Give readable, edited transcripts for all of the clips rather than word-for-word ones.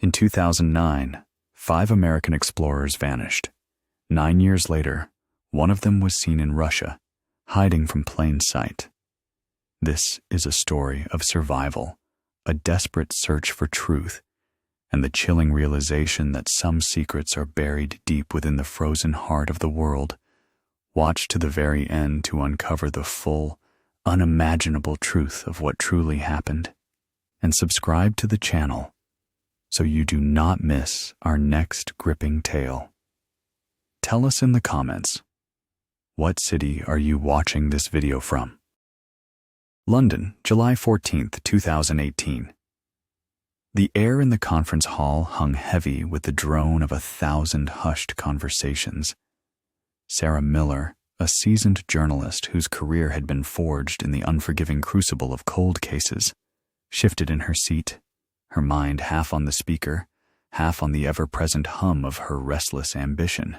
In 2009, 5 American explorers vanished. 9 years later, one of them was seen in Russia, hiding from plain sight. This is a story of survival, a desperate search for truth, and the chilling realization that some secrets are buried deep within the frozen heart of the world. Watch to the very end to uncover the full, unimaginable truth of what truly happened, and subscribe to the channel so you do not miss our next gripping tale. Tell us in the comments, what city are you watching this video from? London, July 14th, 2018. The air in the conference hall hung heavy with the drone of 1,000 hushed conversations. Sarah Miller, a seasoned journalist whose career had been forged in the unforgiving crucible of cold cases, shifted in her seat, her mind half on the speaker, half on the ever-present hum of her restless ambition.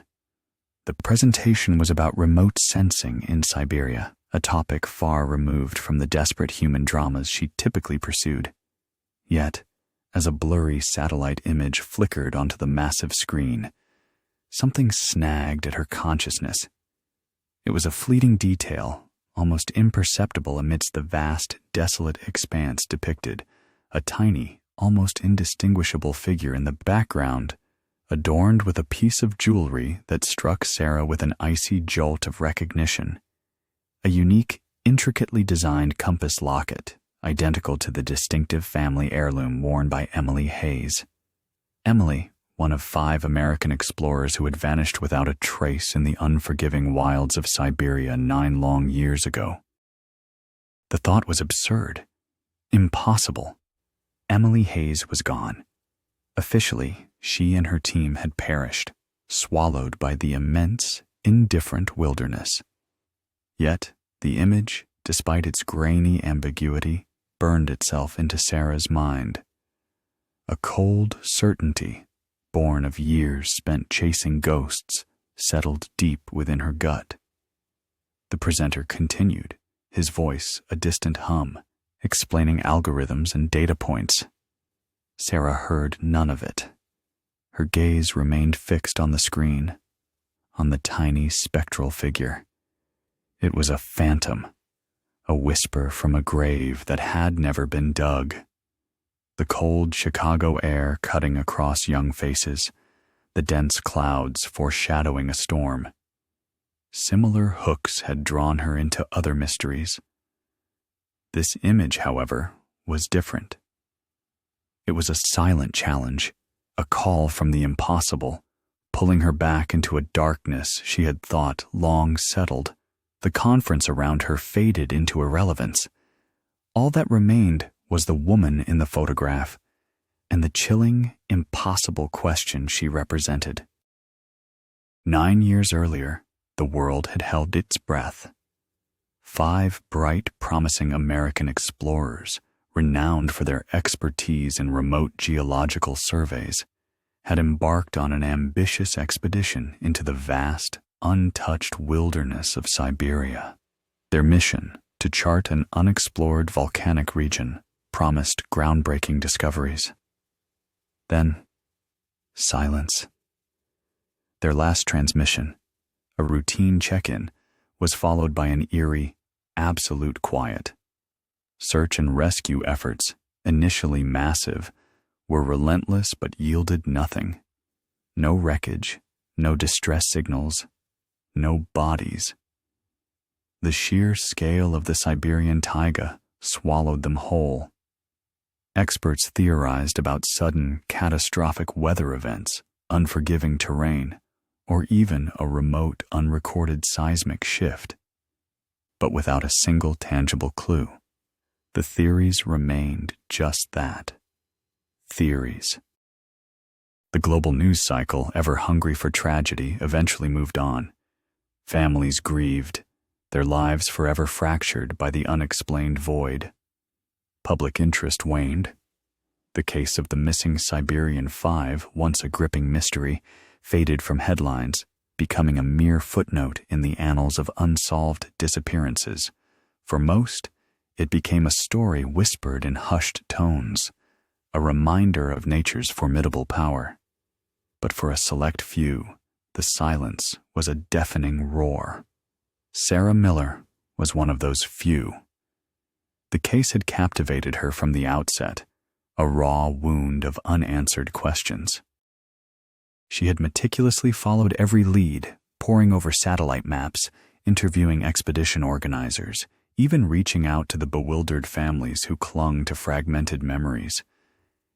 The presentation was about remote sensing in Siberia, a topic far removed from the desperate human dramas she typically pursued. Yet, as a blurry satellite image flickered onto the massive screen, something snagged at her consciousness. It was a fleeting detail, almost imperceptible amidst the vast, desolate expanse depicted, a tiny, almost indistinguishable figure in the background, adorned with a piece of jewelry that struck Sarah with an icy jolt of recognition. A unique, intricately designed compass locket, identical to the distinctive family heirloom worn by Emily Hayes. Emily, one of 5 American explorers who had vanished without a trace in the unforgiving wilds of Siberia 9 long years ago. The thought was absurd, impossible. Emily Hayes was gone. Officially, she and her team had perished, swallowed by the immense, indifferent wilderness. Yet, the image, despite its grainy ambiguity, burned itself into Sarah's mind. A cold certainty, born of years spent chasing ghosts, settled deep within her gut. The presenter continued, his voice a distant hum, explaining algorithms and data points. Sarah heard none of it. Her gaze remained fixed on the screen, on the tiny spectral figure. It was a phantom, a whisper from a grave that had never been dug. The cold Chicago air cutting across young faces, the dense clouds foreshadowing a storm. Similar hooks had drawn her into other mysteries. This image, however, was different. It was a silent challenge, a call from the impossible, pulling her back into a darkness she had thought long settled. The conference around her faded into irrelevance. All that remained was the woman in the photograph and the chilling, impossible question she represented. 9 years earlier, the world had held its breath. 5 bright, promising American explorers, renowned for their expertise in remote geological surveys, had embarked on an ambitious expedition into the vast, untouched wilderness of Siberia. Their mission, to chart an unexplored volcanic region, promised groundbreaking discoveries. Then, silence. Their last transmission, a routine check-in, was followed by an eerie, absolute quiet. Search and rescue efforts, initially massive, were relentless but yielded nothing. No wreckage, no distress signals, no bodies. The sheer scale of the Siberian taiga swallowed them whole. Experts theorized about sudden, catastrophic weather events, unforgiving terrain, or even a remote, unrecorded seismic shift. But without a single tangible clue, the theories remained just that. Theories. The global news cycle, ever hungry for tragedy, eventually moved on. Families grieved, their lives forever fractured by the unexplained void. Public interest waned. The case of the missing Siberian 5, once a gripping mystery, faded from headlines, becoming a mere footnote in the annals of unsolved disappearances. For most, it became a story whispered in hushed tones, a reminder of nature's formidable power. But for a select few, the silence was a deafening roar. Sarah Miller was one of those few. The case had captivated her from the outset, a raw wound of unanswered questions. She had meticulously followed every lead, poring over satellite maps, interviewing expedition organizers, even reaching out to the bewildered families who clung to fragmented memories.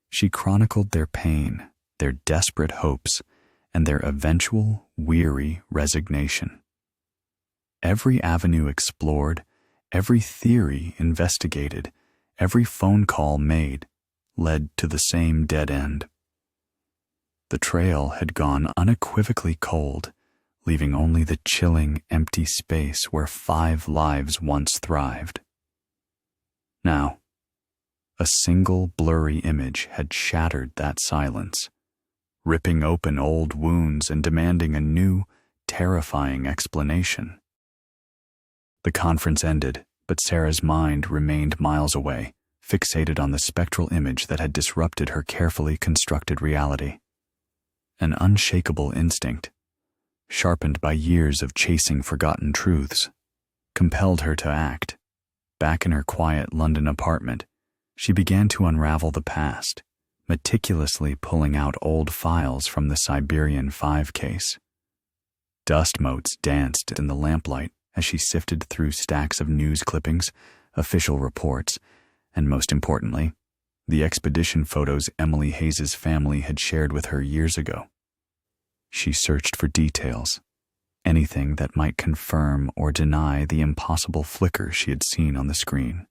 She chronicled their pain, their desperate hopes, and their eventual, weary resignation. Every avenue explored, every theory investigated, every phone call made, led to the same dead end. The trail had gone unequivocally cold, leaving only the chilling, empty space where 5 lives once thrived. Now, a single blurry image had shattered that silence, ripping open old wounds and demanding a new, terrifying explanation. The conference ended, but Sarah's mind remained miles away, fixated on the spectral image that had disrupted her carefully constructed reality. An unshakable instinct, sharpened by years of chasing forgotten truths, compelled her to act. Back in her quiet London apartment, she began to unravel the past, meticulously pulling out old files from the Siberian 5 case. Dust motes danced in the lamplight as she sifted through stacks of news clippings, official reports, and most importantly, the expedition photos Emily Hayes's family had shared with her years ago. She searched for details, anything that might confirm or deny the impossible flicker she had seen on the screen.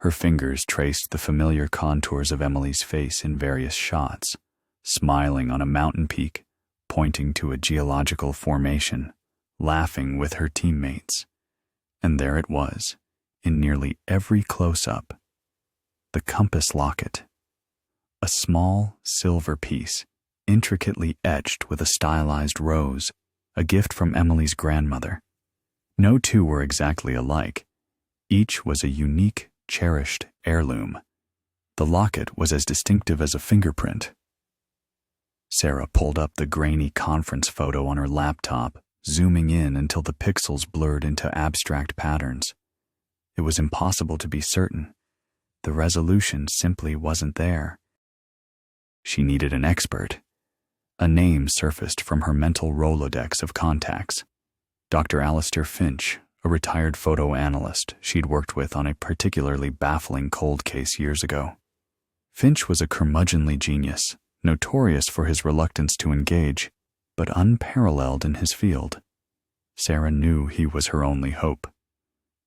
Her fingers traced the familiar contours of Emily's face in various shots, smiling on a mountain peak, pointing to a geological formation, laughing with her teammates. And there it was, in nearly every close-up, the compass locket, a small silver piece, intricately etched with a stylized rose, a gift from Emily's grandmother. No two were exactly alike. Each was a unique, cherished heirloom. The locket was as distinctive as a fingerprint. Sarah pulled up the grainy conference photo on her laptop, zooming in until the pixels blurred into abstract patterns. It was impossible to be certain. The resolution simply wasn't there. She needed an expert. A name surfaced from her mental Rolodex of contacts. Dr. Alistair Finch, a retired photo analyst she'd worked with on a particularly baffling cold case years ago. Finch was a curmudgeonly genius, notorious for his reluctance to engage, but unparalleled in his field. Sarah knew he was her only hope.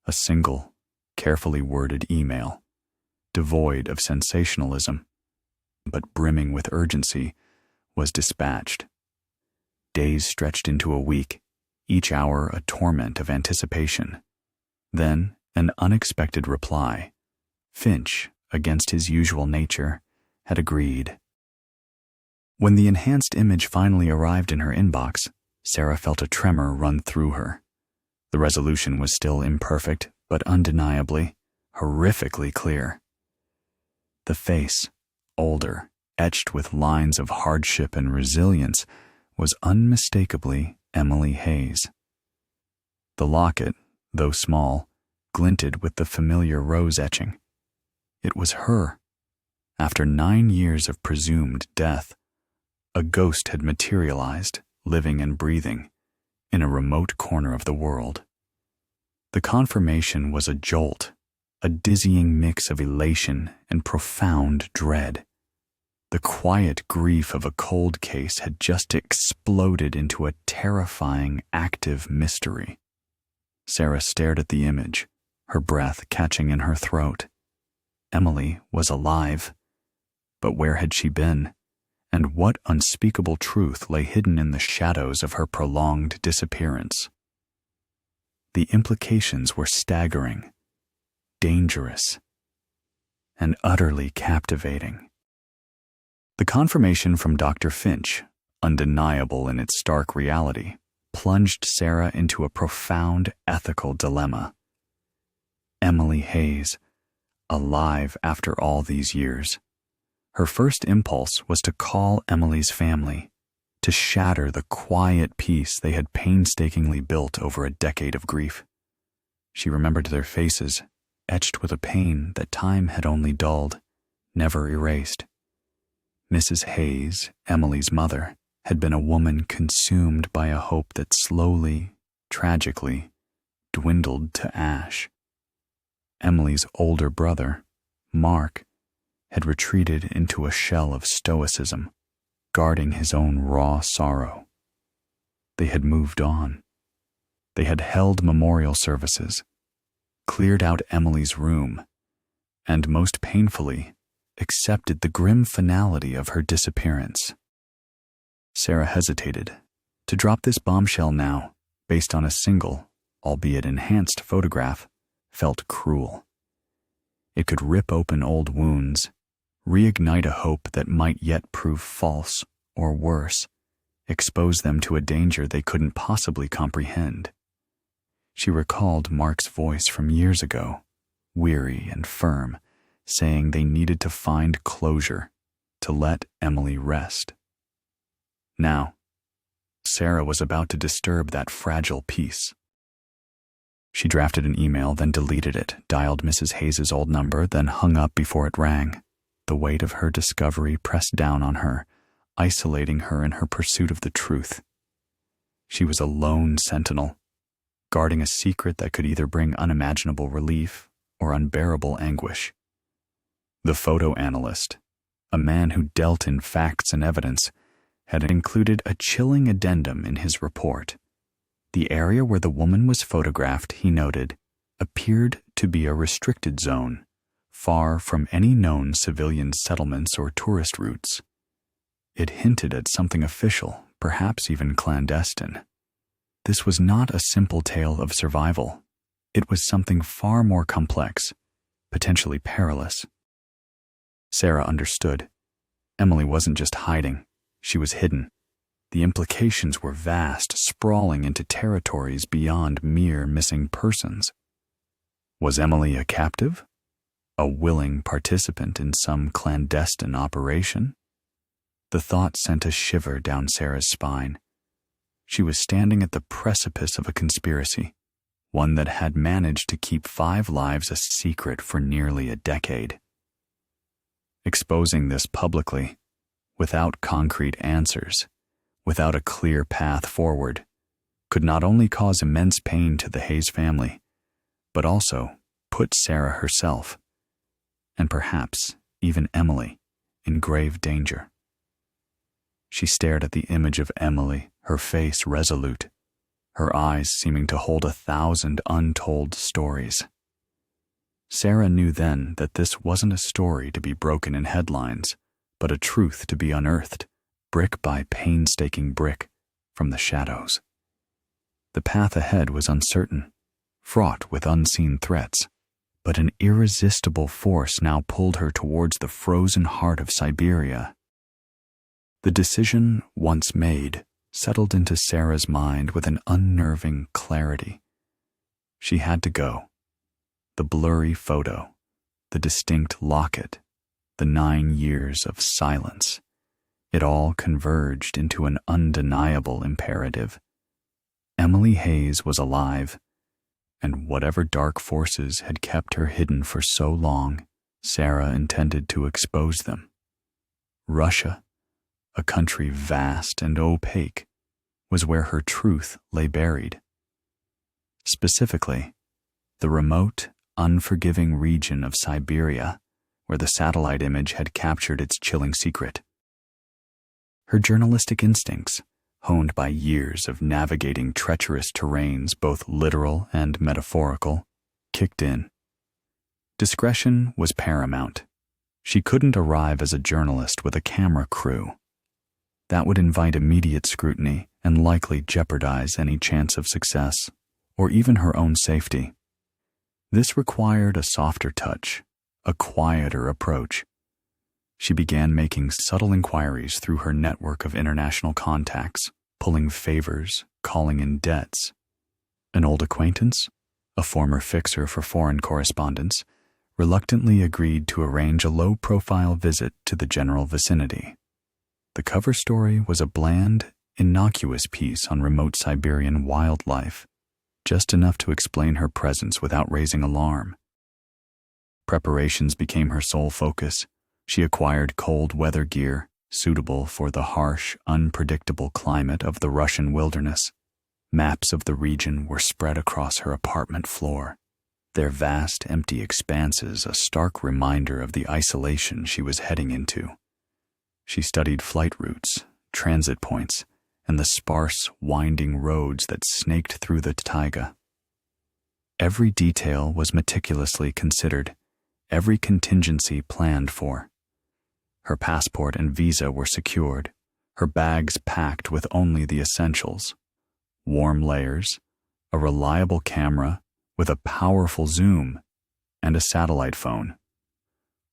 A single, carefully worded email, devoid of sensationalism, but brimming with urgency, was dispatched. Days stretched into a week, each hour a torment of anticipation. Then, an unexpected reply. Finch, against his usual nature, had agreed. When the enhanced image finally arrived in her inbox, Sarah felt a tremor run through her. The resolution was still imperfect, but undeniably, horrifically clear. The face, older, etched with lines of hardship and resilience, was unmistakably Emily Hayes. The locket, though small, glinted with the familiar rose etching. It was her. After 9 years of presumed death, a ghost had materialized, living and breathing, in a remote corner of the world. The confirmation was a jolt, a dizzying mix of elation and profound dread. The quiet grief of a cold case had just exploded into a terrifying, active mystery. Sarah stared at the image, her breath catching in her throat. Emily was alive. But where had she been? And what unspeakable truth lay hidden in the shadows of her prolonged disappearance? The implications were staggering, dangerous, and utterly captivating. The confirmation from Dr. Finch, undeniable in its stark reality, plunged Sarah into a profound ethical dilemma. Emily Hayes, alive after all these years, Her first impulse was to call Emily's family, to shatter the quiet peace they had painstakingly built over a decade of grief. She remembered their faces, etched with a pain that time had only dulled, never erased. Mrs. Hayes, Emily's mother, had been a woman consumed by a hope that slowly, tragically, dwindled to ash. Emily's older brother, Mark, had retreated into a shell of stoicism, guarding his own raw sorrow. They had moved on. They had held memorial services, cleared out Emily's room, and most painfully, accepted the grim finality of her disappearance. Sarah hesitated. To drop this bombshell now, based on a single, albeit enhanced photograph, felt cruel. It could rip open old wounds, reignite a hope that might yet prove false, or worse, expose them to a danger they couldn't possibly comprehend. She recalled Mark's voice from years ago, weary and firm, saying they needed to find closure, to let Emily rest. Now, Sarah was about to disturb that fragile peace. She drafted an email, then deleted it, dialed Mrs. Hayes' old number, then hung up before it rang. The weight of her discovery pressed down on her, isolating her in her pursuit of the truth. She was a lone sentinel, guarding a secret that could either bring unimaginable relief or unbearable anguish. The photo analyst, a man who dealt in facts and evidence, had included a chilling addendum in his report. The area where the woman was photographed, he noted, appeared to be a restricted zone, far from any known civilian settlements or tourist routes. It hinted at something official, perhaps even clandestine. This was not a simple tale of survival. It was something far more complex, potentially perilous. Sarah understood. Emily wasn't just hiding, she was hidden. The implications were vast, sprawling into territories beyond mere missing persons. Was Emily a captive? A willing participant in some clandestine operation? The thought sent a shiver down Sarah's spine. She was standing at the precipice of a conspiracy, one that had managed to keep 5 lives a secret for nearly a decade. Exposing this publicly, without concrete answers, without a clear path forward, could not only cause immense pain to the Hayes family, but also put Sarah herself, and perhaps even Emily, in grave danger. She stared at the image of Emily, her face resolute, her eyes seeming to hold 1,000 untold stories. Sarah knew then that this wasn't a story to be broken in headlines, but a truth to be unearthed, brick by painstaking brick, from the shadows. The path ahead was uncertain, fraught with unseen threats, but an irresistible force now pulled her towards the frozen heart of Siberia. The decision, once made, settled into Sarah's mind with an unnerving clarity. She had to go. The blurry photo, the distinct locket, the 9 years of silence. It all converged into an undeniable imperative. Emily Hayes was alive, and whatever dark forces had kept her hidden for so long, Sarah intended to expose them. Russia, a country vast and opaque, was where her truth lay buried. Specifically, the remote, unforgiving region of Siberia, where the satellite image had captured its chilling secret. Her journalistic instincts, honed by years of navigating treacherous terrains, both literal and metaphorical, kicked in. Discretion was paramount. She couldn't arrive as a journalist with a camera crew. That would invite immediate scrutiny and likely jeopardize any chance of success, or even her own safety. This required a softer touch, a quieter approach. She began making subtle inquiries through her network of international contacts, pulling favors, calling in debts. An old acquaintance, a former fixer for foreign correspondence, reluctantly agreed to arrange a low-profile visit to the general vicinity. The cover story was a bland, innocuous piece on remote Siberian wildlife, just enough to explain her presence without raising alarm. Preparations became her sole focus. She acquired cold weather gear, suitable for the harsh, unpredictable climate of the Russian wilderness. Maps of the region were spread across her apartment floor, their vast, empty expanses a stark reminder of the isolation she was heading into. She studied flight routes, transit points, and the sparse, winding roads that snaked through the taiga. Every detail was meticulously considered, every contingency planned for. Her passport and visa were secured, her bags packed with only the essentials: warm layers, a reliable camera with a powerful zoom, and a satellite phone,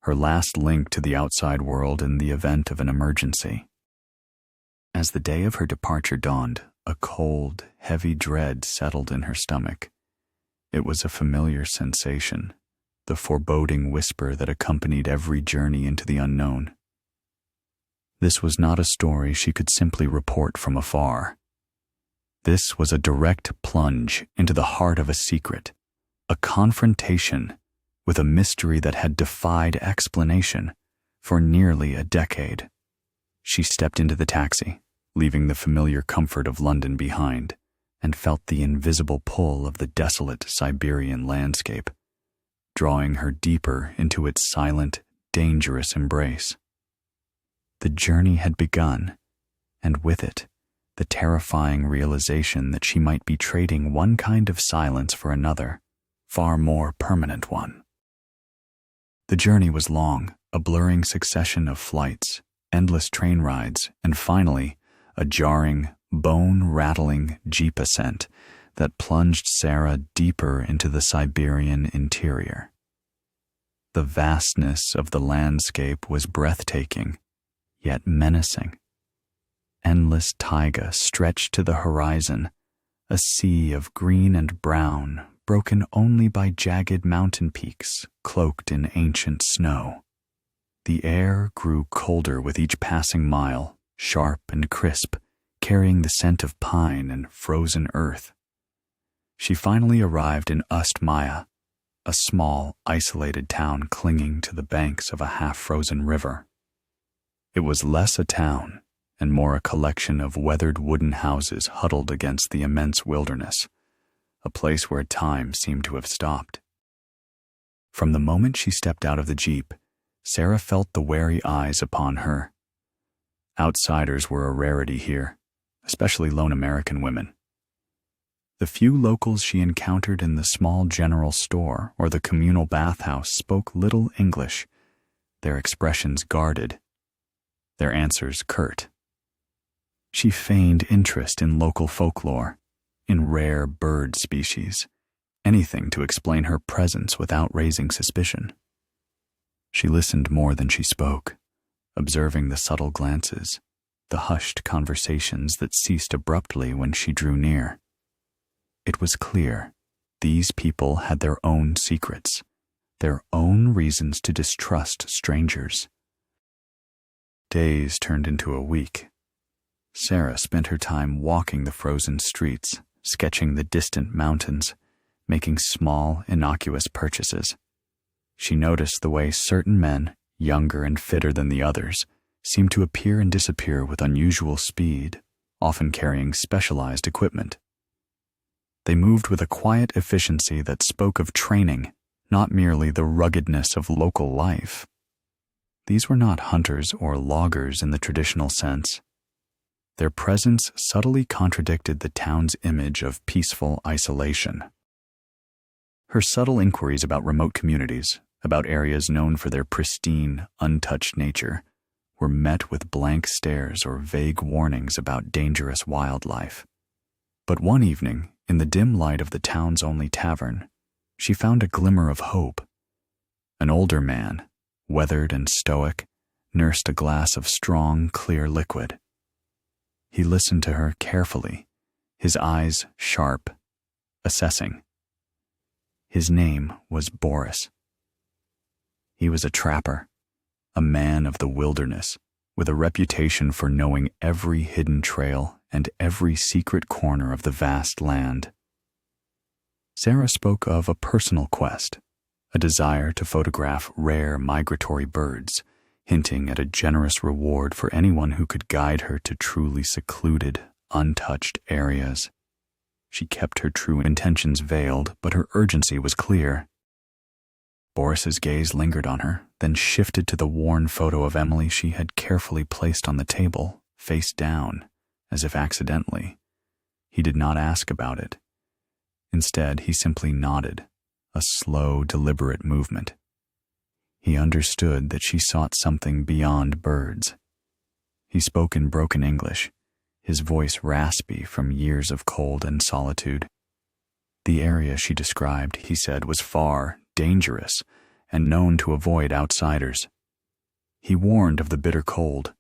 her last link to the outside world in the event of an emergency. As the day of her departure dawned, a cold, heavy dread settled in her stomach. It was a familiar sensation, the foreboding whisper that accompanied every journey into the unknown. This was not a story she could simply report from afar. This was a direct plunge into the heart of a secret, a confrontation with a mystery that had defied explanation for nearly a decade. She stepped into the taxi, leaving the familiar comfort of London behind, and felt the invisible pull of the desolate Siberian landscape, drawing her deeper into its silent, dangerous embrace. The journey had begun, and with it, the terrifying realization that she might be trading one kind of silence for another, far more permanent one. The journey was long, a blurring succession of flights, endless train rides, and finally, a jarring, bone-rattling jeep ascent that plunged Sarah deeper into the Siberian interior. The vastness of the landscape was breathtaking, yet menacing. Endless taiga stretched to the horizon, a sea of green and brown, broken only by jagged mountain peaks cloaked in ancient snow. The air grew colder with each passing mile, sharp and crisp, carrying the scent of pine and frozen earth. She finally arrived in Ust-Maya, a small, isolated town clinging to the banks of a half-frozen river. It was less a town and more a collection of weathered wooden houses huddled against the immense wilderness, a place where time seemed to have stopped. From the moment she stepped out of the jeep, Sarah felt the wary eyes upon her. Outsiders were a rarity here, especially lone American women. The few locals she encountered in the small general store or the communal bathhouse spoke little English, their expressions guarded, their answers curt. She feigned interest in local folklore, in rare bird species, anything to explain her presence without raising suspicion. She listened more than she spoke, observing the subtle glances, the hushed conversations that ceased abruptly when she drew near. It was clear these people had their own secrets, their own reasons to distrust strangers. Days turned into a week. Sarah spent her time walking the frozen streets, sketching the distant mountains, making small, innocuous purchases. She noticed the way certain men, younger and fitter than the others, seemed to appear and disappear with unusual speed, often carrying specialized equipment. They moved with a quiet efficiency that spoke of training, not merely the ruggedness of local life. These were not hunters or loggers in the traditional sense. Their presence subtly contradicted the town's image of peaceful isolation. Her subtle inquiries about remote communities, about areas known for their pristine, untouched nature, were met with blank stares or vague warnings about dangerous wildlife. But one evening, in the dim light of the town's only tavern, she found a glimmer of hope. An older man, weathered and stoic, nursed a glass of strong, clear liquid. He listened to her carefully, his eyes sharp, assessing. His name was Boris. He was a trapper, a man of the wilderness, with a reputation for knowing every hidden trail and every secret corner of the vast land. Sarah spoke of a personal quest, a desire to photograph rare migratory birds, hinting at a generous reward for anyone who could guide her to truly secluded, untouched areas. She kept her true intentions veiled, but her urgency was clear. Boris's gaze lingered on her, then shifted to the worn photo of Emily she had carefully placed on the table, face down, as if accidentally. He did not ask about it. Instead, he simply nodded, a slow, deliberate movement. He understood that she sought something beyond birds. He spoke in broken English, his voice raspy from years of cold and solitude. The area she described, he said, was far, dangerous, and known to avoid outsiders. He warned of the bitter cold,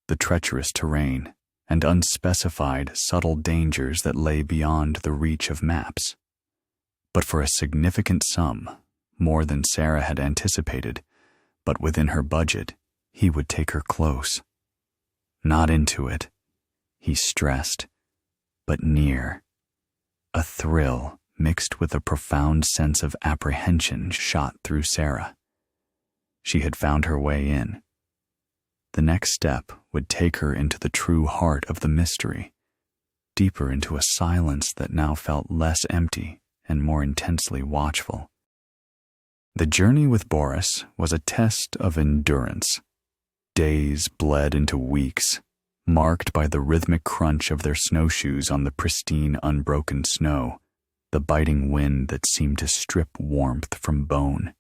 the treacherous terrain, and unspecified, subtle dangers that lay beyond the reach of maps. But for a significant sum, more than Sarah had anticipated, but within her budget, he would take her close. Not into it, he stressed, but near. A thrill mixed with a profound sense of apprehension shot through Sarah. She had found her way in. The next step would take her into the true heart of the mystery, deeper into a silence that now felt less empty and more intensely watchful. The journey with Boris was a test of endurance. Days bled into weeks, marked by the rhythmic crunch of their snowshoes on the pristine, unbroken snow, the biting wind that seemed to strip warmth from bone,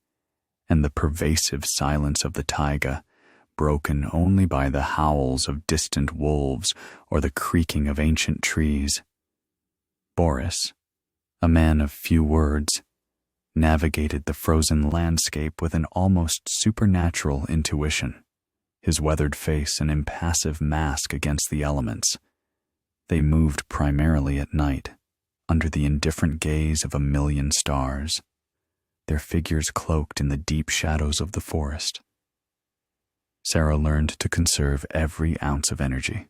and the pervasive silence of the taiga, broken only by the howls of distant wolves or the creaking of ancient trees. Boris, a man of few words, navigated the frozen landscape with an almost supernatural intuition, his weathered face an impassive mask against the elements. They moved primarily at night, under the indifferent gaze of a million stars, their figures cloaked in the deep shadows of the forest. Sarah learned to conserve every ounce of energy,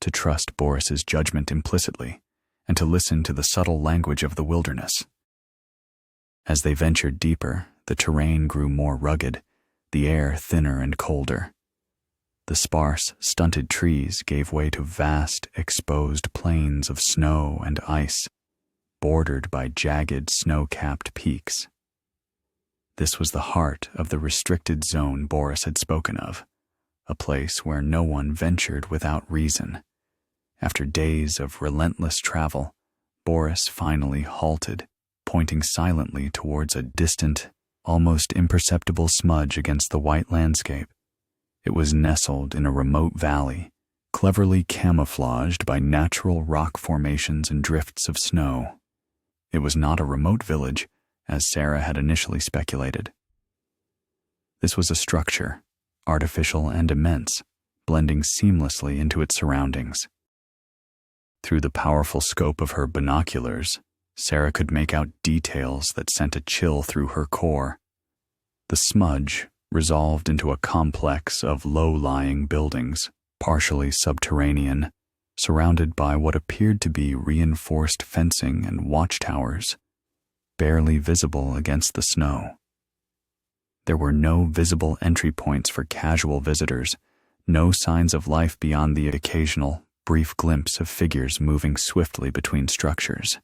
to trust Boris's judgment implicitly, and to listen to the subtle language of the wilderness. As they ventured deeper, the terrain grew more rugged, the air thinner and colder. The sparse, stunted trees gave way to vast, exposed plains of snow and ice, bordered by jagged, snow-capped peaks. This was the heart of the restricted zone Boris had spoken of, a place where no one ventured without reason. After days of relentless travel, Boris finally halted, pointing silently towards a distant, almost imperceptible smudge against the white landscape. It was nestled in a remote valley, cleverly camouflaged by natural rock formations and drifts of snow. It was not a remote village, as Sarah had initially speculated. This was a structure, artificial and immense, blending seamlessly into its surroundings. Through the powerful scope of her binoculars, Sarah could make out details that sent a chill through her core. The smudge resolved into a complex of low-lying buildings, partially subterranean, surrounded by what appeared to be reinforced fencing and watchtowers, barely visible against the snow. There were no visible entry points for casual visitors, no signs of life beyond the occasional, brief glimpse of figures moving swiftly between structures.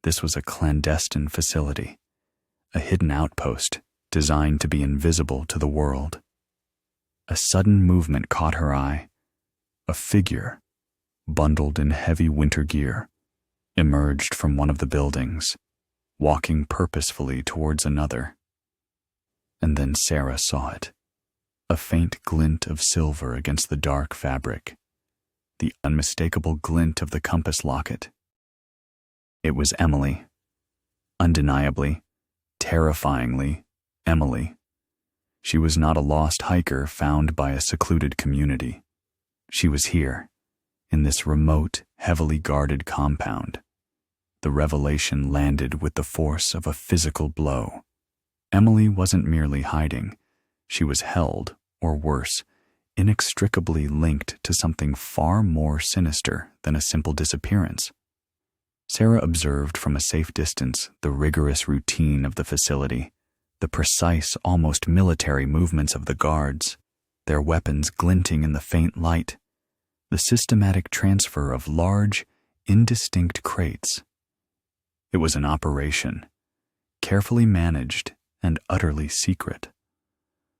This was a clandestine facility, a hidden outpost designed to be invisible to the world. A sudden movement caught her eye. A figure, bundled in heavy winter gear, emerged from one of the buildings, walking purposefully towards another. And then Sarah saw it, a faint glint of silver against the dark fabric, the unmistakable glint of the compass locket. It was Emily. Undeniably, terrifyingly, Emily. She was not a lost hiker found by a secluded community. She was here, in this remote, heavily guarded compound. The revelation landed with the force of a physical blow. Emily wasn't merely hiding. She was held, or worse, inextricably linked to something far more sinister than a simple disappearance. Sarah observed from a safe distance the rigorous routine of the facility, the precise, almost military movements of the guards, their weapons glinting in the faint light, the systematic transfer of large, indistinct crates. It was an operation, carefully managed and utterly secret.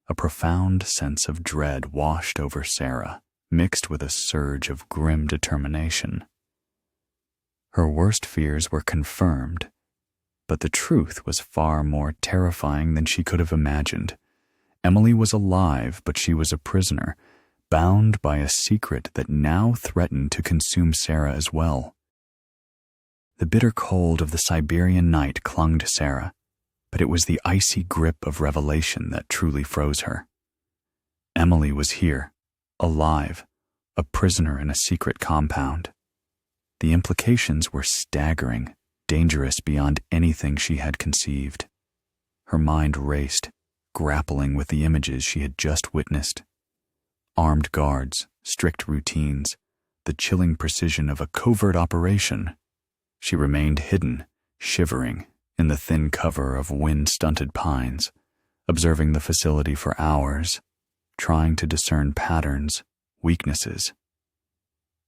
A profound sense of dread washed over Sarah, mixed with a surge of grim determination. Her worst fears were confirmed, but the truth was far more terrifying than she could have imagined. Emily was alive, but she was a prisoner, bound by a secret that now threatened to consume Sarah as well. The bitter cold of the Siberian night clung to Sarah, but it was the icy grip of revelation that truly froze her. Emily was here, alive, a prisoner in a secret compound. The implications were staggering, dangerous beyond anything she had conceived. Her mind raced, grappling with the images she had just witnessed. Armed guards, strict routines, the chilling precision of a covert operation. She remained hidden, shivering, in the thin cover of wind-stunted pines, observing the facility for hours, trying to discern patterns, weaknesses.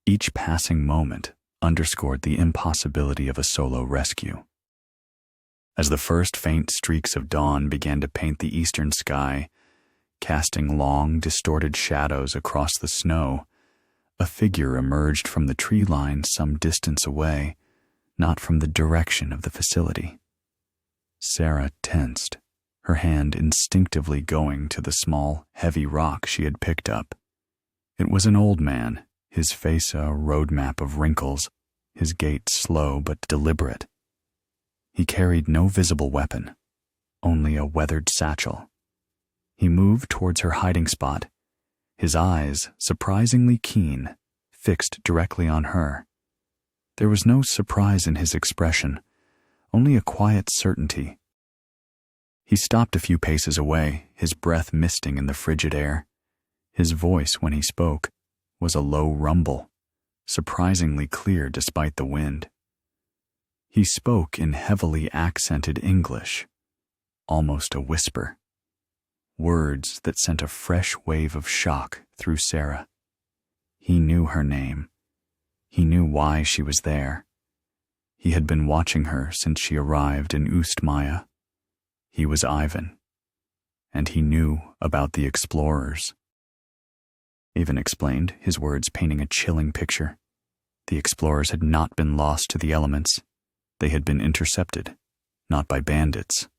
Each passing moment underscored the impossibility of a solo rescue. As the first faint streaks of dawn began to paint the eastern sky, casting long, distorted shadows across the snow, a figure emerged from the tree line some distance away, not from the direction of the facility. Sarah tensed, her hand instinctively going to the small, heavy rock she had picked up. It was an old man, his face a roadmap of wrinkles, his gait slow but deliberate. He carried no visible weapon, only a weathered satchel. He moved towards her hiding spot, his eyes, surprisingly keen, fixed directly on her. There was no surprise in his expression, only a quiet certainty. He stopped a few paces away, his breath misting in the frigid air. His voice, when he spoke, was a low rumble, surprisingly clear despite the wind. He spoke in heavily accented English, almost a whisper, words that sent a fresh wave of shock through Sarah. He knew her name. He knew why she was there. He had been watching her since she arrived in Ust-Maya. He was Ivan, and he knew about the explorers. Ivan explained, his words painting a chilling picture. The explorers had not been lost to the elements. They had been intercepted, not by bandits,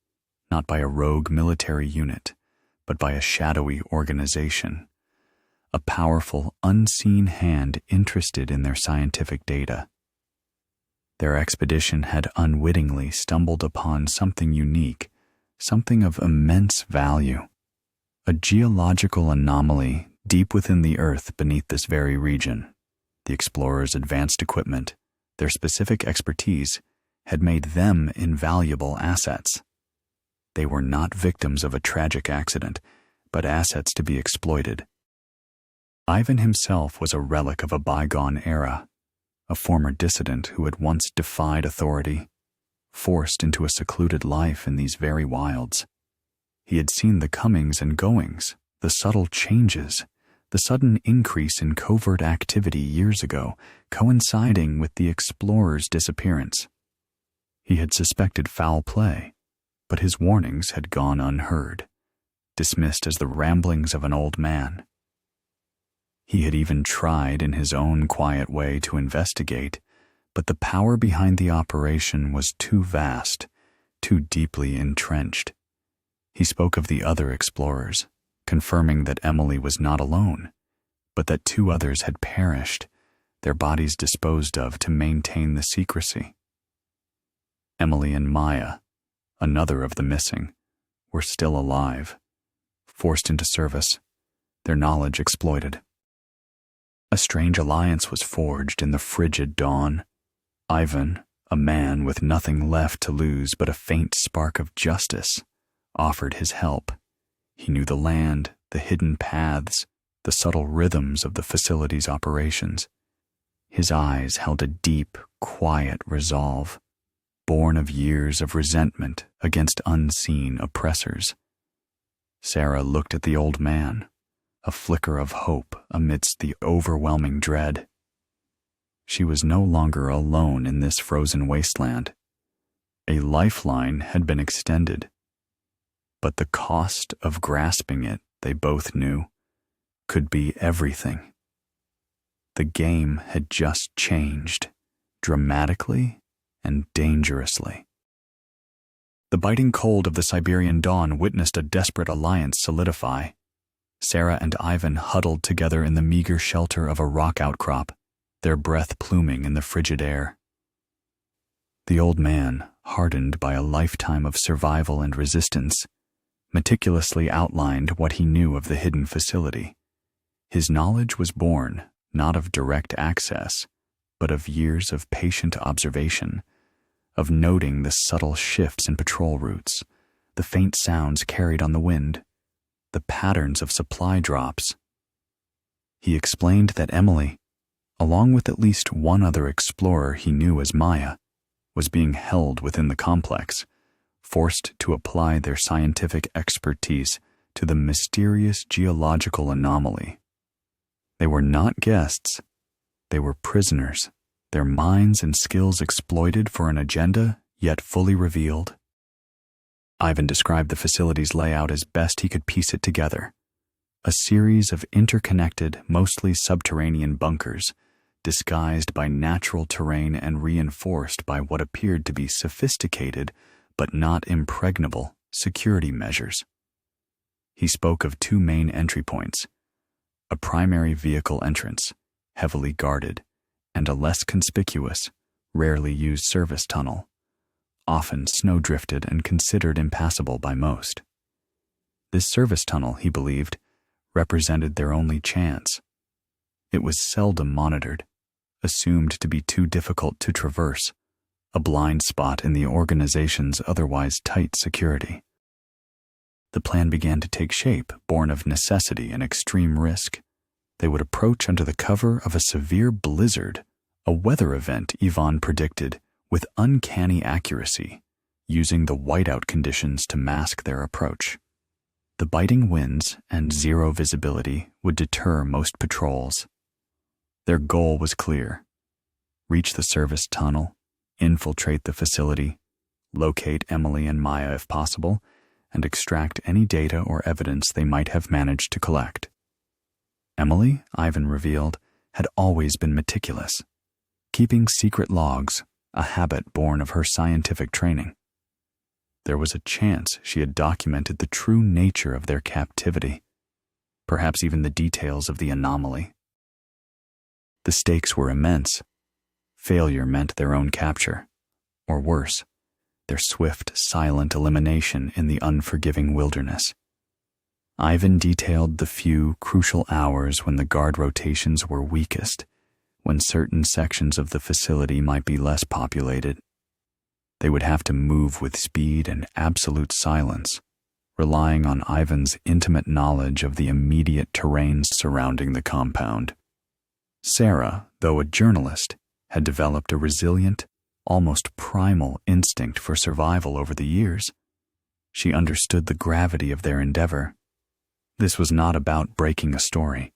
not by a rogue military unit, but by a shadowy organization, a powerful, unseen hand interested in their scientific data. Their expedition had unwittingly stumbled upon something unique, something of immense value, a geological anomaly deep within the earth beneath this very region. The explorers' advanced equipment, their specific expertise, had made them invaluable assets. They were not victims of a tragic accident, but assets to be exploited. Ivan himself was a relic of a bygone era, a former dissident who had once defied authority, forced into a secluded life in these very wilds. He had seen the comings and goings, the subtle changes, the sudden increase in covert activity years ago, coinciding with the explorer's disappearance. He had suspected foul play, but his warnings had gone unheard, dismissed as the ramblings of an old man. He had even tried in his own quiet way to investigate, but the power behind the operation was too vast, too deeply entrenched. He spoke of the other explorers, confirming that Emily was not alone, but that 2 others had perished, their bodies disposed of to maintain the secrecy. Emily and Maya, another of the missing, were still alive, forced into service, their knowledge exploited. A strange alliance was forged in the frigid dawn. Ivan, a man with nothing left to lose but a faint spark of justice, offered his help. He knew the land, the hidden paths, the subtle rhythms of the facility's operations. His eyes held a deep, quiet resolve, born of years of resentment against unseen oppressors. Sarah looked at the old man, a flicker of hope amidst the overwhelming dread. She was no longer alone in this frozen wasteland. A lifeline had been extended, but the cost of grasping it, they both knew, could be everything. The game had just changed, dramatically and dangerously. The biting cold of the Siberian dawn witnessed a desperate alliance solidify. Sarah and Ivan huddled together in the meager shelter of a rock outcrop, their breath pluming in the frigid air. The old man, hardened by a lifetime of survival and resistance, meticulously outlined what he knew of the hidden facility. His knowledge was born not of direct access, but of years of patient observation, of noting the subtle shifts in patrol routes, the faint sounds carried on the wind, the patterns of supply drops. He explained that Emily, along with at least one other explorer he knew as Maya, was being held within the complex, forced to apply their scientific expertise to the mysterious geological anomaly. They were not guests. They were prisoners, their minds and skills exploited for an agenda yet fully revealed. Ivan described the facility's layout as best he could piece it together. A series of interconnected, mostly subterranean bunkers, disguised by natural terrain and reinforced by what appeared to be sophisticated but not impregnable security measures. He spoke of two main entry points: a primary vehicle entrance, heavily guarded, and a less conspicuous, rarely used service tunnel, often snow-drifted and considered impassable by most. This service tunnel, he believed, represented their only chance. It was seldom monitored, assumed to be too difficult to traverse, a blind spot in the organization's otherwise tight security. The plan began to take shape, born of necessity and extreme risk. They would approach under the cover of a severe blizzard, a weather event Ivan predicted with uncanny accuracy, using the whiteout conditions to mask their approach. The biting winds and zero visibility would deter most patrols. Their goal was clear: reach the service tunnel, infiltrate the facility, locate Emily and Maya if possible, and extract any data or evidence they might have managed to collect. Emily, Ivan revealed, had always been meticulous, keeping secret logs, a habit born of her scientific training. There was a chance she had documented the true nature of their captivity, perhaps even the details of the anomaly. The stakes were immense. Failure meant their own capture, or worse, their swift, silent elimination in the unforgiving wilderness. Ivan detailed the few crucial hours when the guard rotations were weakest, when certain sections of the facility might be less populated. They would have to move with speed and absolute silence, relying on Ivan's intimate knowledge of the immediate terrains surrounding the compound. Sarah, though a journalist, had developed a resilient, almost primal instinct for survival over the years. She understood the gravity of their endeavor. This was not about breaking a story.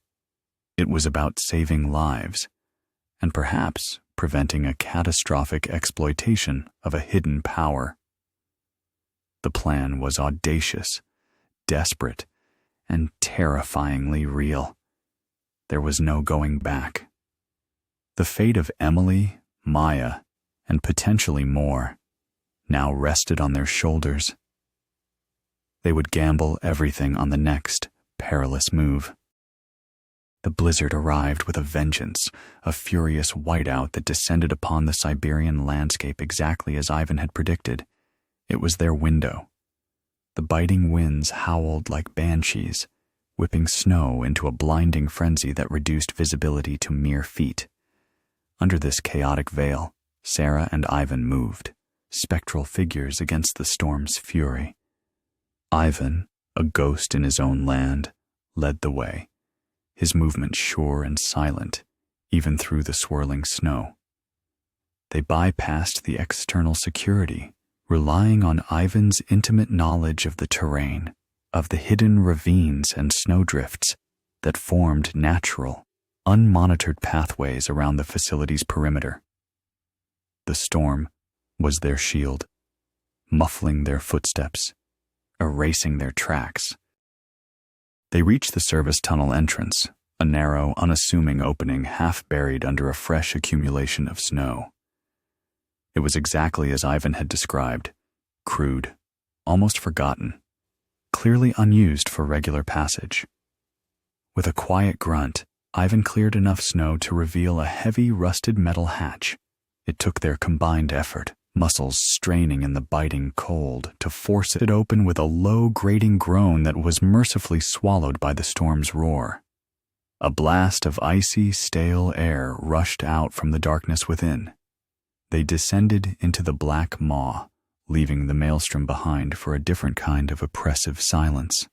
It was about saving lives, and perhaps preventing a catastrophic exploitation of a hidden power. The plan was audacious, desperate, and terrifyingly real. There was no going back. The fate of Emily, Maya, and potentially more now rested on their shoulders. They would gamble everything on the next perilous move. The blizzard arrived with a vengeance, a furious whiteout that descended upon the Siberian landscape exactly as Ivan had predicted. It was their window. The biting winds howled like banshees, whipping snow into a blinding frenzy that reduced visibility to mere feet. Under this chaotic veil, Sarah and Ivan moved, spectral figures against the storm's fury. Ivan, a ghost in his own land, led the way, his movement sure and silent, even through the swirling snow. They bypassed the external security, relying on Ivan's intimate knowledge of the terrain, of the hidden ravines and snowdrifts that formed natural, unmonitored pathways around the facility's perimeter. The storm was their shield, muffling their footsteps, erasing their tracks. They reached the service tunnel entrance, a narrow, unassuming opening half buried under a fresh accumulation of snow. It was exactly as Ivan had described, crude, almost forgotten, clearly unused for regular passage. With a quiet grunt, Ivan cleared enough snow to reveal a heavy, rusted metal hatch. It took their combined effort, muscles straining in the biting cold, to force it open with a low, grating groan that was mercifully swallowed by the storm's roar. A blast of icy, stale air rushed out from the darkness within. They descended into the black maw, leaving the maelstrom behind for a different kind of oppressive silence.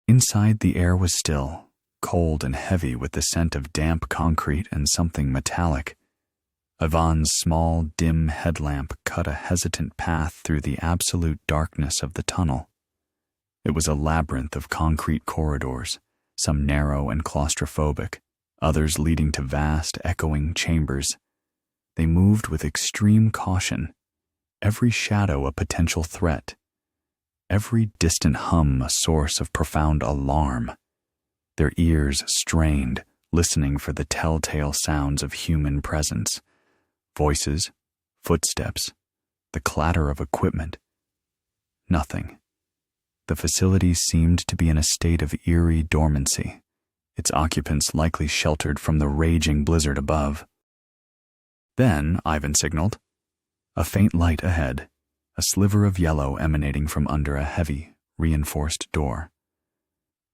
Inside, the air was still, cold and heavy with the scent of damp concrete and something metallic. Ivan's small, dim headlamp cut a hesitant path through the absolute darkness of the tunnel. It was a labyrinth of concrete corridors, some narrow and claustrophobic, others leading to vast, echoing chambers. They moved with extreme caution, every shadow a potential threat, every distant hum a source of profound alarm. Their ears strained, listening for the telltale sounds of human presence. Voices, footsteps, the clatter of equipment. Nothing. The facility seemed to be in a state of eerie dormancy, its occupants likely sheltered from the raging blizzard above. Then, Ivan signaled, a faint light ahead, a sliver of yellow emanating from under a heavy, reinforced door.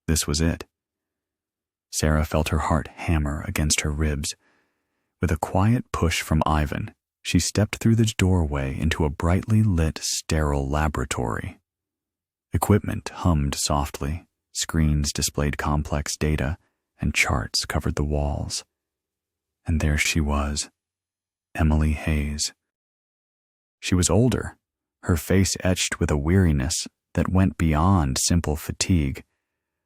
This was it. Sarah felt her heart hammer against her ribs. With a quiet push from Ivan, she stepped through the doorway into a brightly lit, sterile laboratory. Equipment hummed softly, screens displayed complex data, and charts covered the walls. And there she was, Emily Hayes. She was older, her face etched with a weariness that went beyond simple fatigue,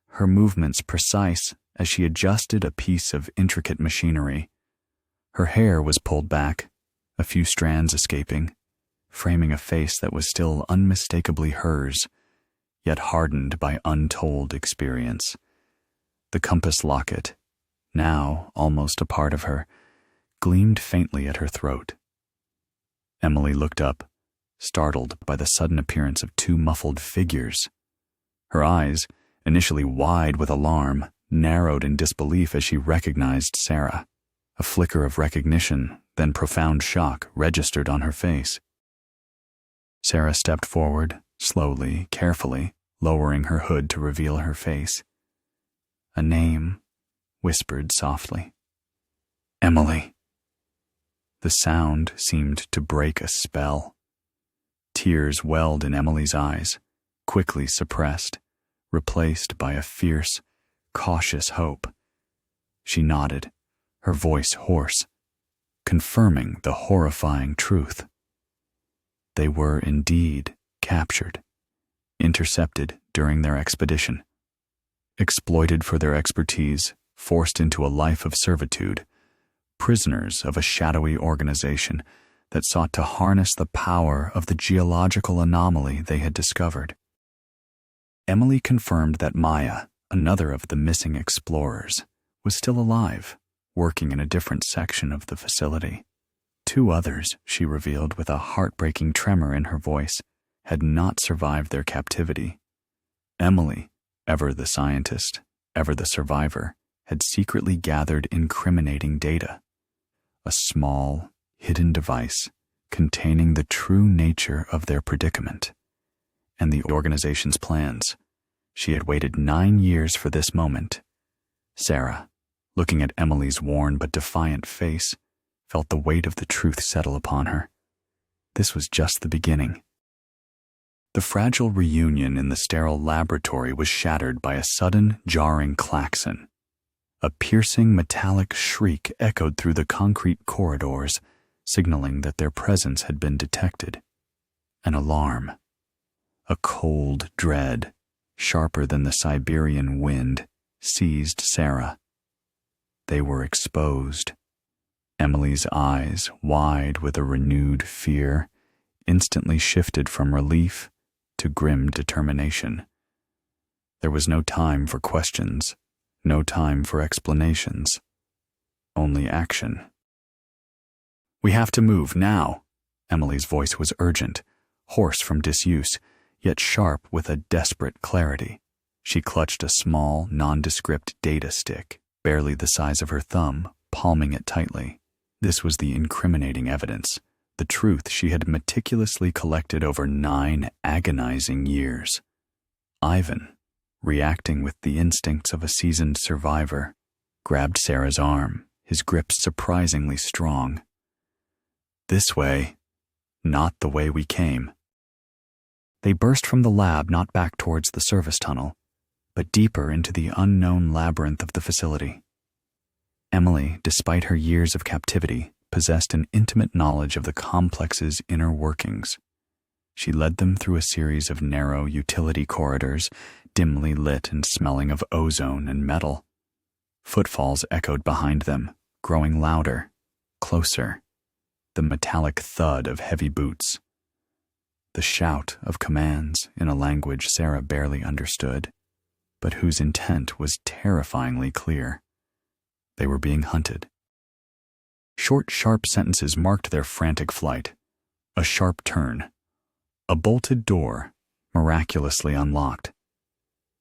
her movements precise as she adjusted a piece of intricate machinery. Her hair was pulled back, a few strands escaping, framing a face that was still unmistakably hers, yet hardened by untold experience. The compass locket, now almost a part of her, gleamed faintly at her throat. Emily looked up, startled by the sudden appearance of two muffled figures. Her eyes, initially wide with alarm, narrowed in disbelief as she recognized Sarah. A flicker of recognition, then profound shock registered on her face. Sarah stepped forward, slowly, carefully, lowering her hood to reveal her face. A name whispered softly. Emily. The sound seemed to break a spell. Tears welled in Emily's eyes, quickly suppressed, replaced by a fierce, cautious hope. She nodded, her voice hoarse, confirming the horrifying truth. They were indeed captured, intercepted during their expedition, exploited for their expertise, forced into a life of servitude, prisoners of a shadowy organization that sought to harness the power of the geological anomaly they had discovered. Emily confirmed that Maya, another of the missing explorers, was still alive, working in a different section of the facility. Two others, she revealed with a heartbreaking tremor in her voice, had not survived their captivity. Emily, ever the scientist, ever the survivor, had secretly gathered incriminating data. A small, hidden device containing the true nature of their predicament and the organization's plans. She had waited 9 years for this moment. Sarah, looking at Emily's worn but defiant face, felt the weight of the truth settle upon her. This was just the beginning. The fragile reunion in the sterile laboratory was shattered by a sudden, jarring klaxon. A piercing metallic shriek echoed through the concrete corridors, signaling that their presence had been detected. An alarm. A cold dread, sharper than the Siberian wind, seized Sarah. They were exposed. Emily's eyes, wide with a renewed fear, instantly shifted from relief to grim determination. There was no time for questions, no time for explanations, only action. "We have to move now." Emily's voice was urgent, hoarse from disuse, yet sharp with a desperate clarity. She clutched a small, nondescript data stick, barely the size of her thumb, palming it tightly. This was the incriminating evidence, the truth she had meticulously collected over 9 agonizing years. Ivan, reacting with the instincts of a seasoned survivor, grabbed Sarah's arm, his grip surprisingly strong. "This way, not the way we came." They burst from the lab not back towards the service tunnel, but deeper into the unknown labyrinth of the facility. Emily, despite her years of captivity, possessed an intimate knowledge of the complex's inner workings. She led them through a series of narrow utility corridors, dimly lit and smelling of ozone and metal. Footfalls echoed behind them, growing louder, closer, the metallic thud of heavy boots. The shout of commands in a language Sarah barely understood, but whose intent was terrifyingly clear. They were being hunted. Short, sharp sentences marked their frantic flight. A sharp turn. A bolted door, miraculously unlocked.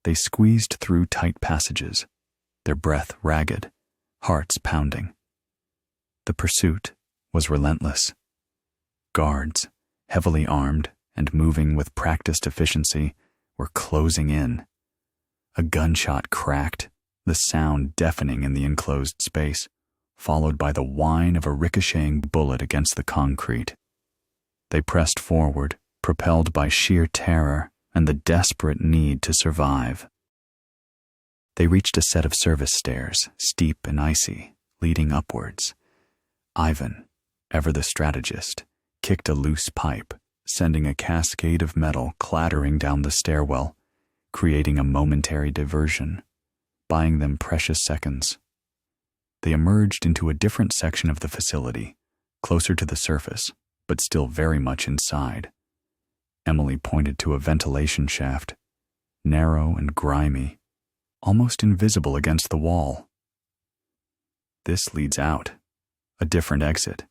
They squeezed through tight passages, their breath ragged, hearts pounding. The pursuit was relentless. Guards, heavily armed and moving with practiced efficiency, were closing in. A gunshot cracked, the sound deafening in the enclosed space, followed by the whine of a ricocheting bullet against the concrete. They pressed forward, propelled by sheer terror and the desperate need to survive. They reached a set of service stairs, steep and icy, leading upwards. Ivan, ever the strategist, kicked a loose pipe, sending a cascade of metal clattering down the stairwell, creating a momentary diversion, buying them precious seconds. They emerged into a different section of the facility, closer to the surface, but still very much inside. Emily pointed to a ventilation shaft, narrow and grimy, almost invisible against the wall. "This leads out, a different exit."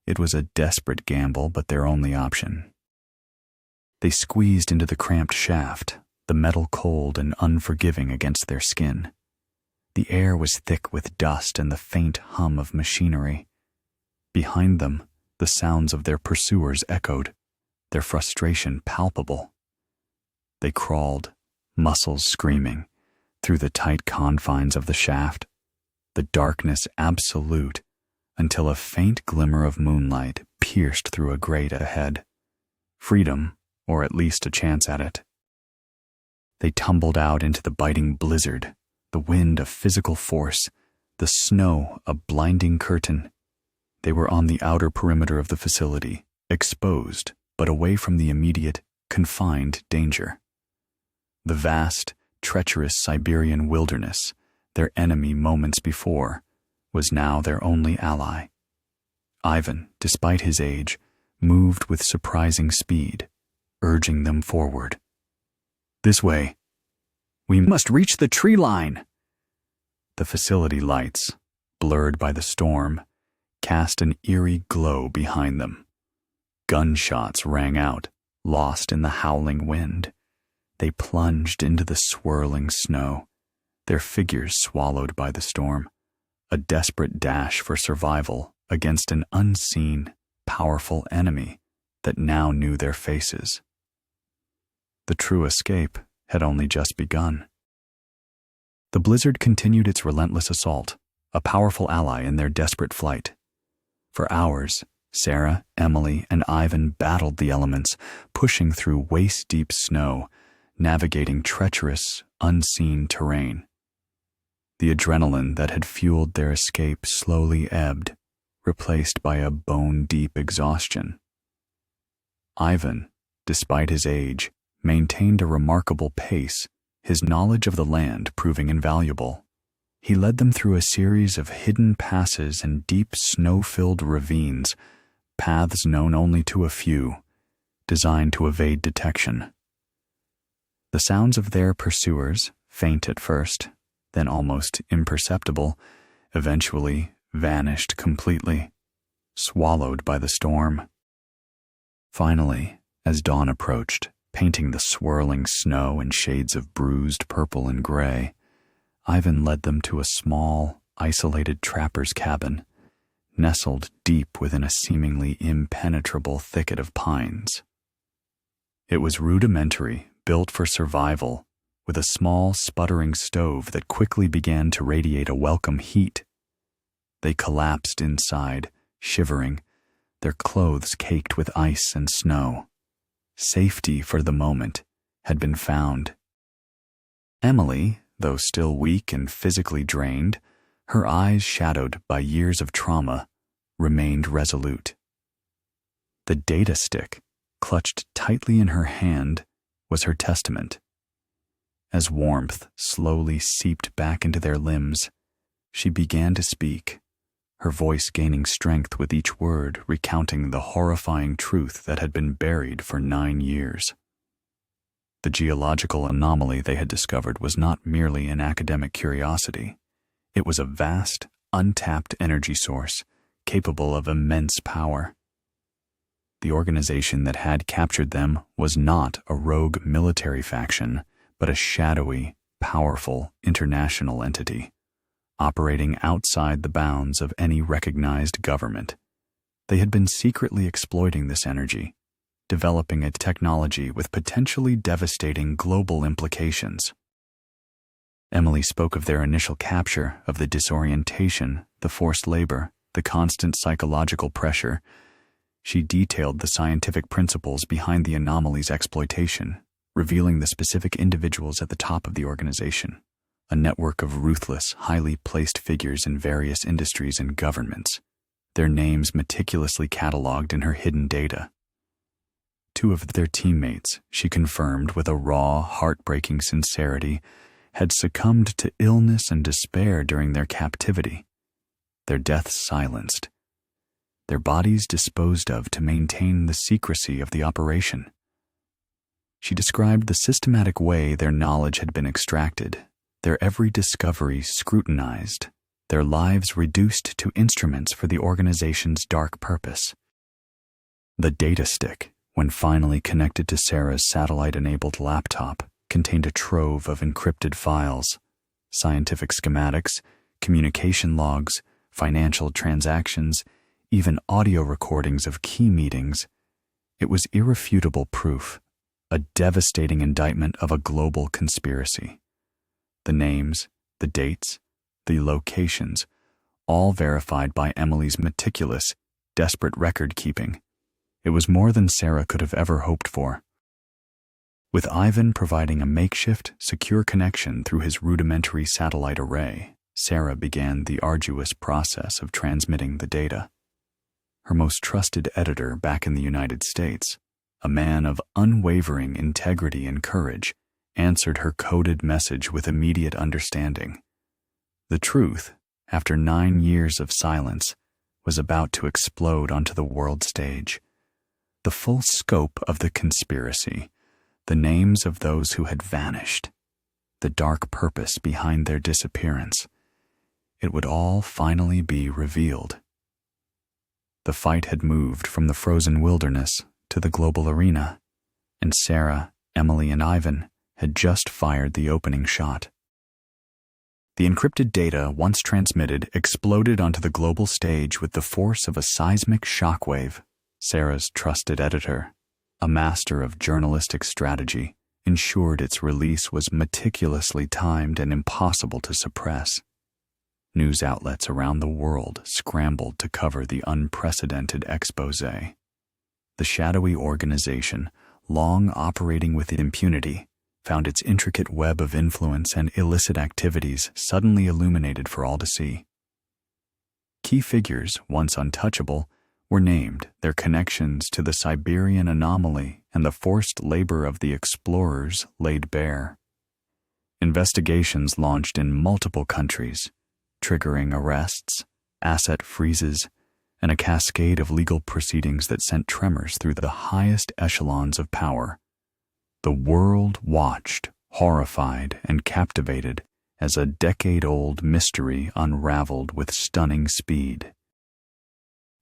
It was a desperate gamble, but their only option. They squeezed into the cramped shaft, the metal cold and unforgiving against their skin. The air was thick with dust and the faint hum of machinery. Behind them, the sounds of their pursuers echoed, their frustration palpable. They crawled, muscles screaming, through the tight confines of the shaft, the darkness absolute, until a faint glimmer of moonlight pierced through a grate ahead. Freedom, or at least a chance at it. They tumbled out into the biting blizzard, the wind a physical force, the snow a blinding curtain. They were on the outer perimeter of the facility, exposed, but away from the immediate, confined danger. The vast, treacherous Siberian wilderness, their enemy moments before, was now their only ally. Ivan, despite his age, moved with surprising speed, urging them forward. "This way. We must reach the tree line." The facility lights, blurred by the storm, cast an eerie glow behind them. Gunshots rang out, lost in the howling wind. They plunged into the swirling snow, their figures swallowed by the storm, a desperate dash for survival against an unseen, powerful enemy that now knew their faces. The true escape had only just begun. The blizzard continued its relentless assault, a powerful ally in their desperate flight. For hours, Sarah, Emily, and Ivan battled the elements, pushing through waist-deep snow, navigating treacherous, unseen terrain. The adrenaline that had fueled their escape slowly ebbed, replaced by a bone-deep exhaustion. Ivan, despite his age, maintained a remarkable pace, his knowledge of the land proving invaluable. He led them through a series of hidden passes and deep snow-filled ravines, paths known only to a few, designed to evade detection. The sounds of their pursuers, faint at first, then almost imperceptible, eventually vanished completely, swallowed by the storm. Finally, as dawn approached, painting the swirling snow in shades of bruised purple and gray, Ivan led them to a small, isolated trapper's cabin, nestled deep within a seemingly impenetrable thicket of pines. It was rudimentary, built for survival, with a small, sputtering stove that quickly began to radiate a welcome heat. They collapsed inside, shivering, their clothes caked with ice and snow. Safety, for the moment, had been found. Emily, though still weak and physically drained, her eyes shadowed by years of trauma, remained resolute. The data stick, clutched tightly in her hand, was her testament. As warmth slowly seeped back into their limbs, she began to speak, her voice gaining strength with each word, recounting the horrifying truth that had been buried for 9 years. The geological anomaly they had discovered was not merely an academic curiosity. It was a vast, untapped energy source, capable of immense power. The organization that had captured them was not a rogue military faction, but a shadowy, powerful international entity, operating outside the bounds of any recognized government. They had been secretly exploiting this energy, developing a technology with potentially devastating global implications. Emily spoke of their initial capture, of the disorientation, the forced labor, the constant psychological pressure. She detailed the scientific principles behind the anomaly's exploitation, revealing the specific individuals at the top of the organization, a network of ruthless, highly placed figures in various industries and governments, their names meticulously cataloged in her hidden data. 2 of their teammates, she confirmed with a raw, heartbreaking sincerity, had succumbed to illness and despair during their captivity, their deaths silenced, their bodies disposed of to maintain the secrecy of the operation. She described the systematic way their knowledge had been extracted, their every discovery scrutinized, their lives reduced to instruments for the organization's dark purpose. The data stick, when finally connected to Sarah's satellite-enabled laptop, contained a trove of encrypted files, scientific schematics, communication logs, financial transactions, even audio recordings of key meetings. It was irrefutable proof, a devastating indictment of a global conspiracy. The names, the dates, the locations, all verified by Emily's meticulous, desperate record-keeping. It was more than Sarah could have ever hoped for. With Ivan providing a makeshift, secure connection through his rudimentary satellite array, Sarah began the arduous process of transmitting the data. Her most trusted editor back in the United States, a man of unwavering integrity and courage, answered her coded message with immediate understanding. The truth, after 9 years of silence, was about to explode onto the world stage. The full scope of the conspiracy, the names of those who had vanished, the dark purpose behind their disappearance. It would all finally be revealed. The fight had moved from the frozen wilderness to the global arena, and Sarah, Emily, and Ivan had just fired the opening shot. The encrypted data, once transmitted, exploded onto the global stage with the force of a seismic shockwave. Sarah's trusted editor, a master of journalistic strategy, ensured its release was meticulously timed and impossible to suppress. News outlets around the world scrambled to cover the unprecedented exposé. The shadowy organization, long operating with impunity, found its intricate web of influence and illicit activities suddenly illuminated for all to see. Key figures, once untouchable, were named, their connections to the Siberian anomaly and the forced labor of the explorers laid bare. Investigations launched in multiple countries, triggering arrests, asset freezes, and a cascade of legal proceedings that sent tremors through the highest echelons of power. The world watched, horrified and captivated, as a decade-old mystery unraveled with stunning speed.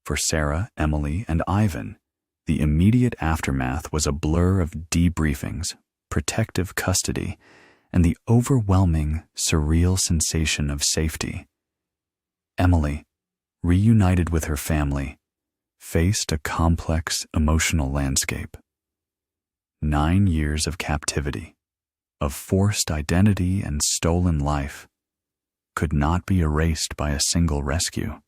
For Sarah, Emily, and Ivan, the immediate aftermath was a blur of debriefings, protective custody, and the overwhelming, surreal sensation of safety. Emily, reunited with her family, faced a complex emotional landscape. 9 years of captivity, of forced identity and stolen life, could not be erased by a single rescue.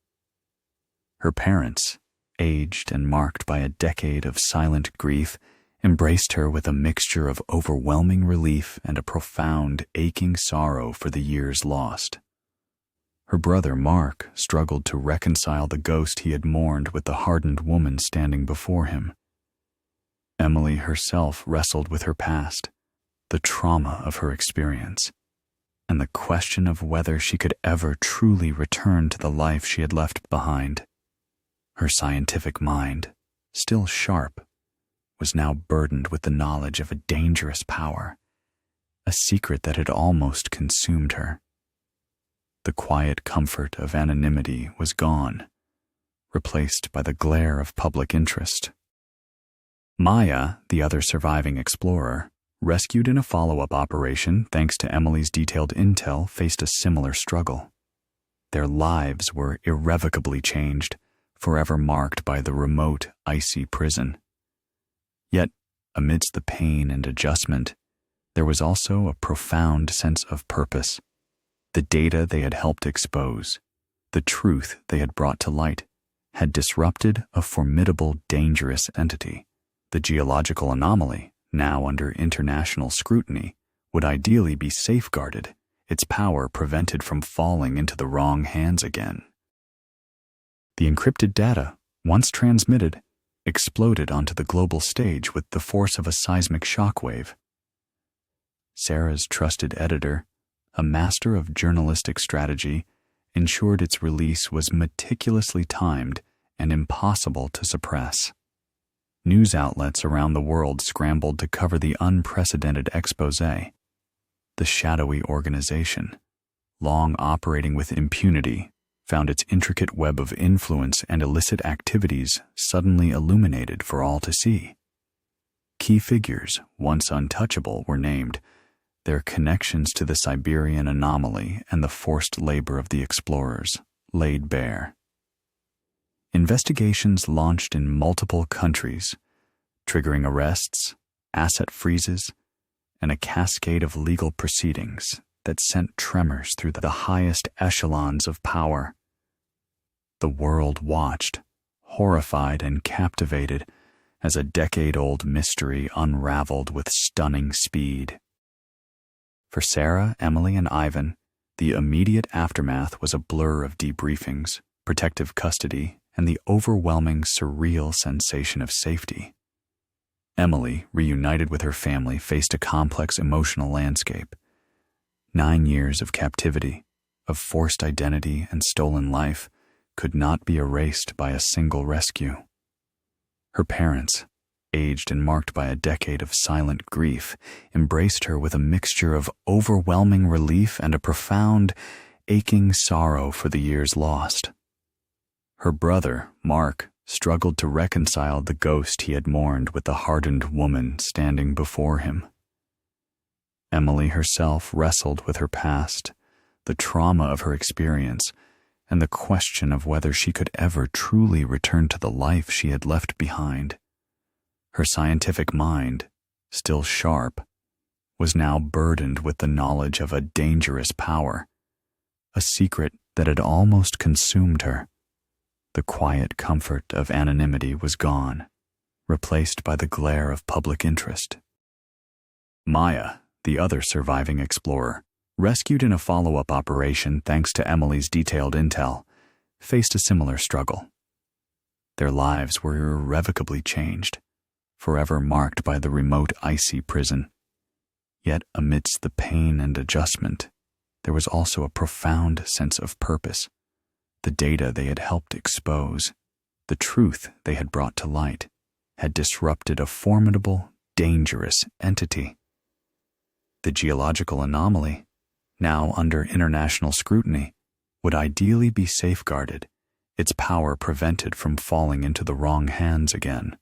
Her parents, aged and marked by a decade of silent grief, embraced her with a mixture of overwhelming relief and a profound, aching sorrow for the years lost. Her brother, Mark, struggled to reconcile the ghost he had mourned with the hardened woman standing before him. Emily herself wrestled with her past, the trauma of her experience, and the question of whether she could ever truly return to the life she had left behind. Her scientific mind, still sharp, was now burdened with the knowledge of a dangerous power, a secret that had almost consumed her. The quiet comfort of anonymity was gone, replaced by the glare of public interest. Maya, the other surviving explorer, rescued in a follow-up operation thanks to Emily's detailed intel, faced a similar struggle. Their lives were irrevocably changed, forever marked by the remote, icy prison. Yet, amidst the pain and adjustment, there was also a profound sense of purpose. The data they had helped expose, the truth they had brought to light, had disrupted a formidable, dangerous entity. The geological anomaly, now under international scrutiny, would ideally be safeguarded, its power prevented from falling into the wrong hands again. The encrypted data, once transmitted, exploded onto the global stage with the force of a seismic shockwave. Sarah's trusted editor, a master of journalistic strategy, ensured its release was meticulously timed and impossible to suppress. News outlets around the world scrambled to cover the unprecedented exposé. The shadowy organization, long operating with impunity, found its intricate web of influence and illicit activities suddenly illuminated for all to see. Key figures, once untouchable, were named, their connections to the Siberian anomaly and the forced labor of the explorers laid bare. Investigations launched in multiple countries, triggering arrests, asset freezes, and a cascade of legal proceedings that sent tremors through the highest echelons of power. The world watched, horrified and captivated, as a decade-old mystery unraveled with stunning speed. For Sarah, Emily, and Ivan, the immediate aftermath was a blur of debriefings, protective custody, and the overwhelming, surreal sensation of safety. Emily, reunited with her family, faced a complex emotional landscape. 9 years of captivity, of forced identity and stolen life, could not be erased by a single rescue. Her parents, aged and marked by a decade of silent grief, embraced her with a mixture of overwhelming relief and a profound, aching sorrow for the years lost. Her brother, Mark, struggled to reconcile the ghost he had mourned with the hardened woman standing before him. Emily herself wrestled with her past, the trauma of her experience, and the question of whether she could ever truly return to the life she had left behind. Her scientific mind, still sharp, was now burdened with the knowledge of a dangerous power, a secret that had almost consumed her. The quiet comfort of anonymity was gone, replaced by the glare of public interest. Maya, the other surviving explorer, rescued in a follow-up operation thanks to Emily's detailed intel, faced a similar struggle. Their lives were irrevocably changed, forever marked by the remote icy prison. Yet amidst the pain and adjustment, there was also a profound sense of purpose. The data they had helped expose, the truth they had brought to light, had disrupted a formidable, dangerous entity. The geological anomaly, now under international scrutiny, would ideally be safeguarded, its power prevented from falling into the wrong hands again.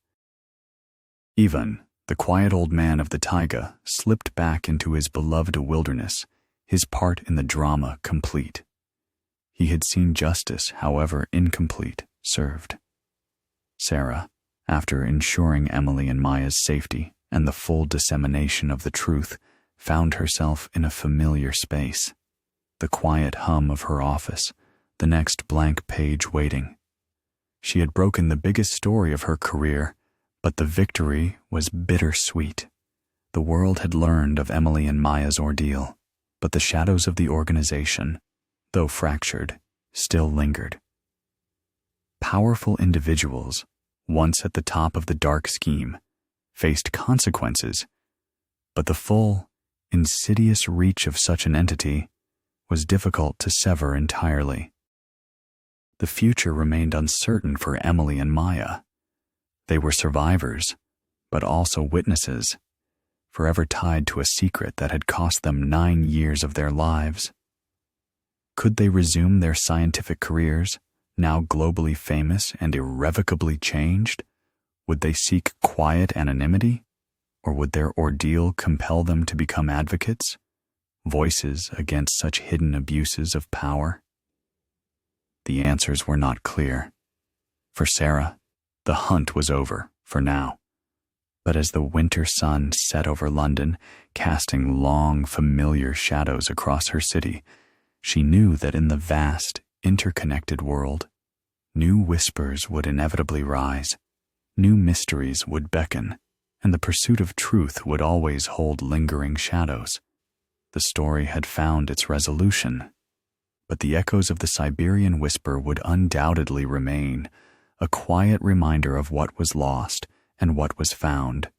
Ivan, the quiet old man of the taiga, slipped back into his beloved wilderness, his part in the drama complete. He had seen justice, however incomplete, served. Sarah, after ensuring Emily and Maya's safety and the full dissemination of the truth, found herself in a familiar space, the quiet hum of her office, the next blank page waiting. She had broken the biggest story of her career, but the victory was bittersweet. The world had learned of Emily and Maya's ordeal, but the shadows of the organization, though fractured, still lingered. Powerful individuals, once at the top of the dark scheme, faced consequences, but the full, insidious reach of such an entity was difficult to sever entirely. The future remained uncertain for Emily and Maya. They were survivors, but also witnesses, forever tied to a secret that had cost them 9 years of their lives. Could they resume their scientific careers, now globally famous and irrevocably changed? Would they seek quiet anonymity, or would their ordeal compel them to become advocates, voices against such hidden abuses of power? The answers were not clear. For Sarah, the hunt was over, for now. But as the winter sun set over London, casting long, familiar shadows across her city, she knew that in the vast, interconnected world, new whispers would inevitably rise, new mysteries would beckon, and the pursuit of truth would always hold lingering shadows. The story had found its resolution, but the echoes of the Siberian whisper would undoubtedly remain, a quiet reminder of what was lost and what was found.